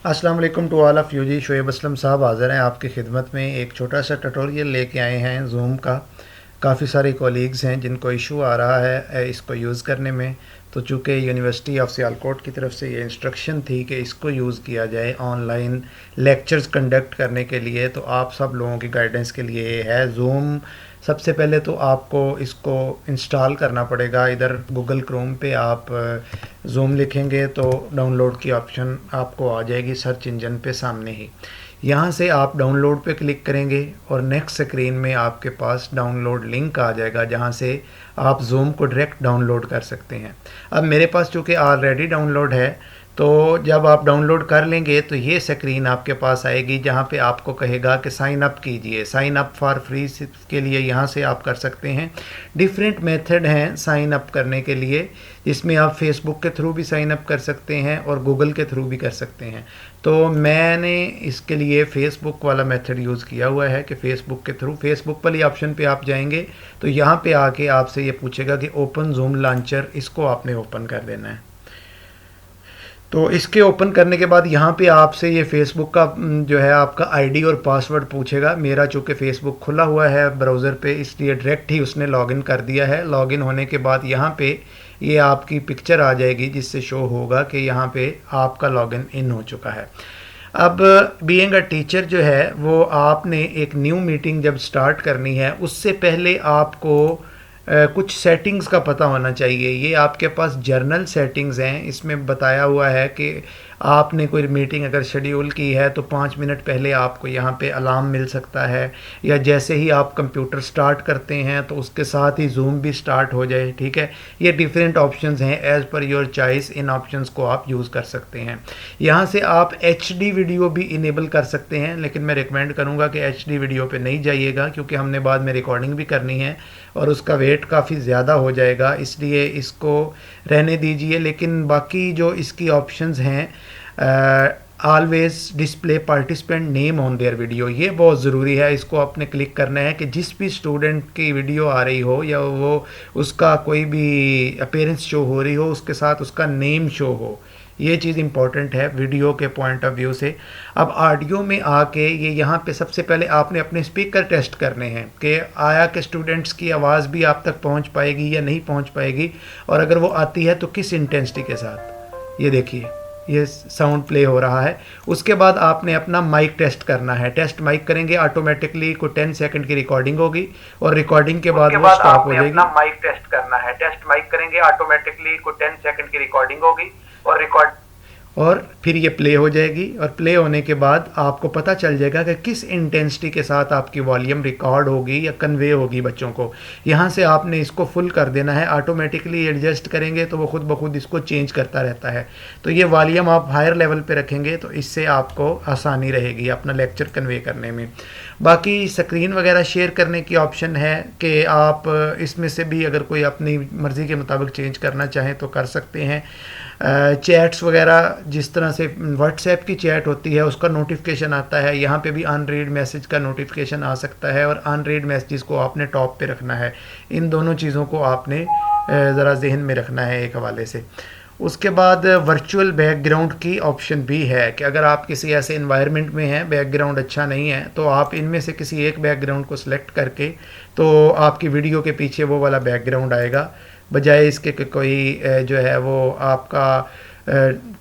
अस्सलाम वालेकुम to all of you जी। शोएब असलम साहब हाज़िर हैं आपकी खिदमत में। एक छोटा सा ट्यूटोरियल लेके आए हैं ज़ूम का। काफ़ी सारे कॉलीग्स हैं जिनको इशू आ रहा है इसको यूज़ करने में। तो चूँकि यूनिवर्सिटी ऑफ सियालकोट की तरफ से ये इंस्ट्रक्शन थी कि इसको यूज़ किया जाए ऑनलाइन लेक्चर्स कंडक्ट करने के लिए, तो आप सब लोगों की गाइडेंस के लिए ये है ज़ूम। सबसे पहले तो आपको इसको इंस्टॉल करना पड़ेगा। इधर गूगल क्रोम पे आप ज़ूम लिखेंगे तो डाउनलोड की ऑप्शन आपको आ जाएगी सर्च इंजन पे सामने ही। यहाँ से आप डाउनलोड पे क्लिक करेंगे और नेक्स्ट स्क्रीन में आपके पास डाउनलोड लिंक आ जाएगा जहाँ से आप ज़ूम को डायरेक्ट डाउनलोड कर सकते हैं। अब मेरे पास चूँकि ऑलरेडी डाउनलोड है, तो जब आप डाउनलोड कर लेंगे तो ये स्क्रीन आपके पास आएगी जहाँ पे आपको कहेगा कि साइन अप कीजिए। साइन अप फॉर फ्री के लिए यहाँ से आप कर सकते हैं। डिफरेंट मेथड हैं साइन अप करने के लिए, इसमें आप फेसबुक के थ्रू भी साइन अप कर सकते हैं और गूगल के थ्रू भी कर सकते हैं। तो मैंने इसके लिए फ़ेसबुक वाला मेथड यूज़ किया हुआ है कि फ़ेसबुक के थ्रू फेसबुक वाली ऑप्शन पे आप जाएंगे तो यहाँ पे आके आपसे ये पूछेगा कि ओपन ज़ूम लॉन्चर, इसको आपने ओपन कर देना है। तो इसके ओपन करने के बाद यहाँ पे आपसे ये फेसबुक का जो है आपका आईडी और पासवर्ड पूछेगा। मेरा चूँकि फ़ेसबुक खुला हुआ है ब्राउज़र पे, इसलिए डायरेक्ट ही उसने लॉगिन कर दिया है। लॉगिन होने के बाद यहाँ पे ये आपकी पिक्चर आ जाएगी जिससे शो होगा कि यहाँ पे आपका लॉगिन इन हो चुका है। अब बीइंग अ टीचर जो है वो आपने एक न्यू मीटिंग जब स्टार्ट करनी है उससे पहले आपको कुछ सेटिंग्स का पता होना चाहिए। ये आपके पास जर्नल सेटिंग्स हैं, इसमें बताया हुआ है कि आपने कोई मीटिंग अगर शेड्यूल की है तो 5 मिनट पहले आपको यहाँ पे अलार्म मिल सकता है, या जैसे ही आप कंप्यूटर स्टार्ट करते हैं तो उसके साथ ही जूम भी स्टार्ट हो जाए। ठीक है, ये डिफरेंट ऑप्शंस हैं, as per your choice in options को आप यूज़ कर सकते हैं। यहाँ से आप HD वीडियो भी इनेबल कर सकते हैं, लेकिन मैं रिकमेंड करूँगा कि HD वीडियो पे नहीं जाइएगा क्योंकि हमने बाद में रिकॉर्डिंग भी करनी है और उसका वेट काफ़ी ज़्यादा हो जाएगा, इसलिए इसको रहने दीजिए। लेकिन बाकी जो इसकी ऑप्शंस हैं, always display participant name on their video, ये बहुत ज़रूरी है। इसको आपने क्लिक करना है कि जिस भी स्टूडेंट की वीडियो आ रही हो या वो उसका कोई भी अपीयरेंस शो हो रही हो उसके साथ उसका नेम शो हो, ये चीज़ इंपॉर्टेंट है वीडियो के पॉइंट ऑफ व्यू से। अब ऑडियो में आके ये यहाँ पे सबसे पहले आपने अपने स्पीकर टेस्ट करने हैं कि आया कि स्टूडेंट्स की आवाज़ भी आप तक पहुँच पाएगी या नहीं पहुँच पाएगी, और अगर वो आती है तो किस इंटेंसिटी के साथ। ये देखिए ये साउंड प्ले हो रहा है। उसके बाद आपने अपना माइक टेस्ट करना है। टेस्ट माइक करेंगे ऑटोमेटिकली को 10 सेकंड की रिकॉर्डिंग होगी और रिकॉर्डिंग के बाद वो स्टॉप हो जाएगी। अपना माइक टेस्ट करना है, टेस्ट माइक करेंगे ऑटोमेटिकली को 10 सेकंड की रिकॉर्डिंग होगी और फिर ये प्ले हो जाएगी। और प्ले होने के बाद आपको पता चल जाएगा कि किस इंटेंसिटी के साथ आपकी वॉल्यूम रिकॉर्ड होगी या कन्वे होगी बच्चों को। यहाँ से आपने इसको फुल कर देना है, ऑटोमेटिकली एडजस्ट करेंगे तो वो खुद ब खुद इसको चेंज करता रहता है। तो ये वॉल्यूम आप हायर लेवल पे रखेंगे तो इससे आपको आसानी रहेगी अपना लेक्चर कन्वे करने में। बाकी स्क्रीन वगैरह शेयर करने की ऑप्शन है कि आप इसमें से भी अगर कोई अपनी मर्ज़ी के मुताबिक चेंज करना चाहें तो कर सकते हैं। चैट्स वगैरह जिस तरह से व्हाट्सएप की चैट होती है उसका नोटिफिकेशन आता है, यहाँ पे भी अनरीड मैसेज का नोटिफिकेशन आ सकता है और अनरीड मैसेज को आपने टॉप पे रखना है। इन दोनों चीज़ों को आपने ज़रा जहन में रखना है एक हवाले से। उसके बाद वर्चुअल बैकग्राउंड की ऑप्शन भी है कि अगर आप किसी ऐसे इन्वायरमेंट में हैं, बैकग्राउंड अच्छा नहीं है, तो आप इनमें से किसी एक बैकग्राउंड को सिलेक्ट करके तो आपकी वीडियो के पीछे वो वाला बैकग्राउंड आएगा, बजाय इसके कि कोई जो है वो आपका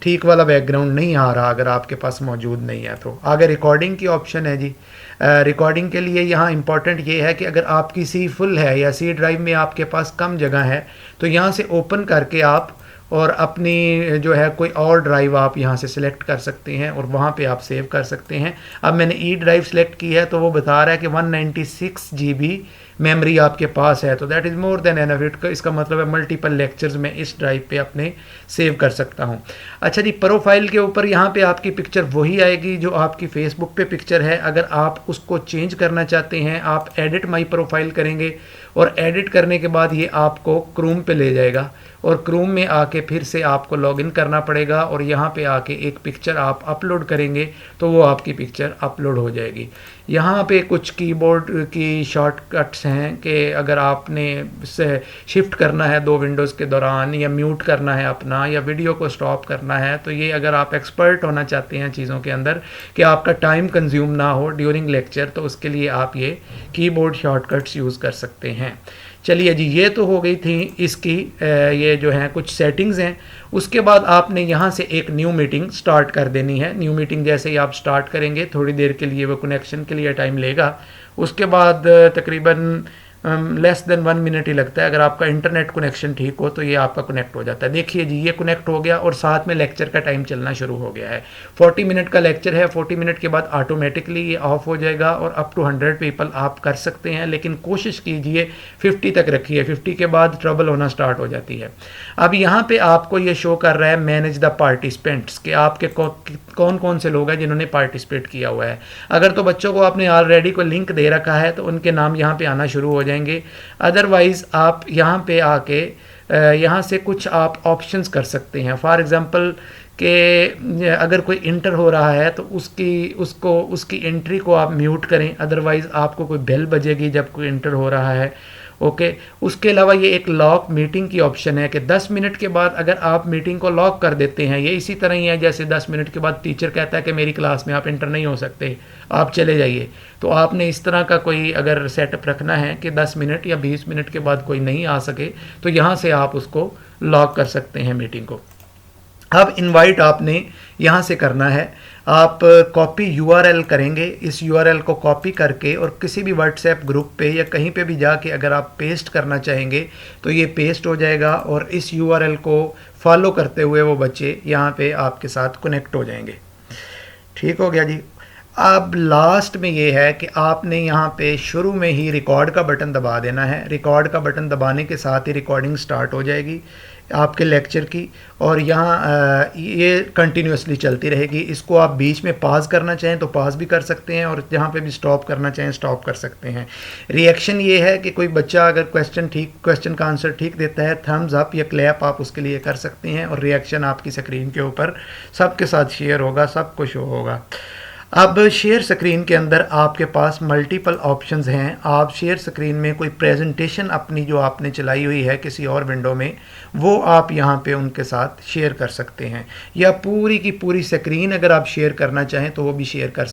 ठीक वाला बैकग्राउंड नहीं आ रहा अगर आपके पास मौजूद नहीं है। तो आगे रिकॉर्डिंग की ऑप्शन है जी। रिकॉर्डिंग के लिए यहाँ इंपॉर्टेंट ये है कि अगर आपकी सी फुल है या सी ड्राइव में आपके पास कम जगह है तो यहाँ से ओपन करके आप और अपनी जो है कोई और ड्राइव आप यहाँ से सिलेक्ट कर सकते हैं और वहाँ पे आप सेव कर सकते हैं। अब मैंने ई ड्राइव सेलेक्ट की है तो वो बता रहा है कि 196 GB मेमोरी आपके पास है, तो that is more than enough. इसका मतलब है मल्टीपल लेक्चर्स में इस ड्राइव पे अपने सेव कर सकता हूँ। अच्छा जी, प्रोफाइल के ऊपर यहाँ पे आपकी पिक्चर वही आएगी जो आपकी फेसबुक पे पिक्चर है। अगर आप उसको चेंज करना चाहते हैं आप एडिट माई प्रोफाइल करेंगे और एडिट करने के बाद ये आपको क्रोम पे ले जाएगा और क्रोम में आके फिर से आपको लॉगिन करना पड़ेगा और यहाँ पे आके एक पिक्चर आप अपलोड करेंगे तो वो आपकी पिक्चर अपलोड हो जाएगी। यहाँ पे कुछ कीबोर्ड की शॉर्टकट्स शॉर्टकट्स हैं कि अगर आपने से शिफ्ट करना है 2 विंडोज़ के दौरान, या म्यूट करना है अपना, या वीडियो को स्टॉप करना है, तो ये अगर आप एक्सपर्ट होना चाहते हैं चीज़ों के अंदर कि आपका टाइम कंज्यूम ना हो ड्यूरिंग लेक्चर, तो उसके लिए आप ये कीबोर्ड शॉर्टकट्स यूज़ कर सकते हैं। चलिए जी, ये तो हो गई थी इसकी ये जो है कुछ सेटिंग्स हैं। उसके बाद आपने यहाँ से एक न्यू मीटिंग स्टार्ट कर देनी है। न्यू मीटिंग जैसे ही आप स्टार्ट करेंगे, थोड़ी देर के लिए वो कनेक्शन के लिए टाइम लेगा। उसके बाद तकरीबन लेस देन 1 मिनट ही लगता है। अगर आपका इंटरनेट कनेक्शन ठीक हो तो ये आपका कनेक्ट हो जाता है। देखिए जी, ये कनेक्ट हो गया और साथ में लेक्चर का टाइम चलना शुरू हो गया है। 40 मिनट का लेक्चर है। 40 मिनट के बाद ऑटोमेटिकली ये ऑफ हो जाएगा और अप टू 100 पीपल आप कर सकते हैं, लेकिन कोशिश कीजिए 50 तक रखिए। 50 के बाद ट्रबल होना स्टार्ट हो जाती है। अब यहाँ पे आपको ये शो कर रहा है मैनेज द पार्टिसिपेंट्स, कि आपके कौन कौन से लोग हैं जिन्होंने पार्टिसिपेट किया हुआ है। अगर तो बच्चों को आपने ऑलरेडी कोई लिंक दे रखा है तो उनके नाम यहाँ पे आना शुरू हो जाएंगे। अदरवाइज आप यहाँ पे आके यहाँ से कुछ आप ऑप्शंस कर सकते हैं। फॉर एग्जांपल कि अगर कोई इंटर हो रहा है तो उसकी एंट्री को आप म्यूट करें, अदरवाइज आपको कोई बेल बजेगी जब कोई इंटर हो रहा है। ओके, उसके अलावा ये एक लॉक मीटिंग की ऑप्शन है कि 10 मिनट के बाद अगर आप मीटिंग को लॉक कर देते हैं, ये इसी तरह ही है जैसे 10 मिनट के बाद टीचर कहता है कि मेरी क्लास में आप इंटर नहीं हो सकते, आप चले जाइए। तो आपने इस तरह का कोई अगर सेटअप रखना है कि 10 मिनट या 20 मिनट के बाद कोई नहीं आ सके, तो यहाँ से आप उसको लॉक कर सकते हैं मीटिंग को। अब इनवाइट आपने यहाँ से करना है। आप कॉपी यूआरएल करेंगे। इस यूआरएल को कॉपी करके और किसी भी व्हाट्सएप ग्रुप पे या कहीं पे भी जाके अगर आप पेस्ट करना चाहेंगे तो ये पेस्ट हो जाएगा और इस यूआरएल को फॉलो करते हुए वो बच्चे यहाँ पे आपके साथ कनेक्ट हो जाएंगे। ठीक हो गया जी। अब लास्ट में ये है कि आपने यहाँ पे शुरू में ही रिकॉर्ड का बटन दबा देना है। रिकॉर्ड का बटन दबाने के साथ ही रिकॉर्डिंग स्टार्ट हो जाएगी आपके लेक्चर की, और यहाँ ये कंटिन्यूसली चलती रहेगी। इसको आप बीच में पॉज करना चाहें तो पॉज भी कर सकते हैं, और जहाँ पे भी स्टॉप करना चाहें स्टॉप कर सकते हैं। रिएक्शन ये है कि कोई बच्चा अगर क्वेश्चन का आंसर ठीक देता है, थम्स अप या क्लैप आप उसके लिए कर सकते हैं, और रिएक्शन आपकी स्क्रीन के ऊपर सबके साथ शेयर होगा, सब कुछ होगा। अब शेयर स्क्रीन के अंदर आपके पास मल्टीपल ऑप्शंस हैं। आप शेयर स्क्रीन में कोई प्रेजेंटेशन अपनी जो आपने चलाई हुई है किसी और विंडो में, वो आप यहाँ पे उनके साथ शेयर कर सकते हैं, या पूरी की पूरी स्क्रीन अगर आप शेयर करना चाहें तो वो भी शेयर कर